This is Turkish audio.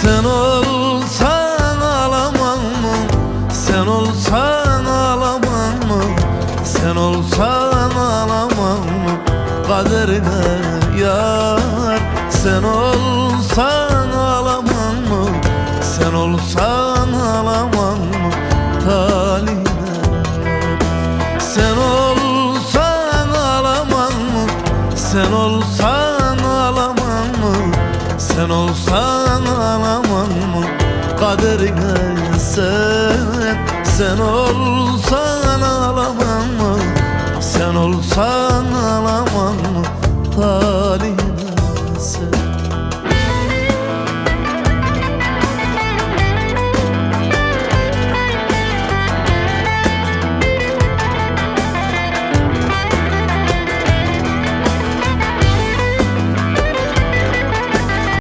Sen olsan ağlamam mı? Sen olsan ağlamam mı? Sen olsan ağlamam mı? Kaderine yar. Sen olsan ağlamam mı? Sen olsan ağlamam mı? Talihine yar. Sen olsan ağlamam mı? Sen olsan ağlamam mı? Sen olsan ağlamam mı? Kaderine sen. Sen olsan ağlamam mı? Sen olsan ağlamam mı?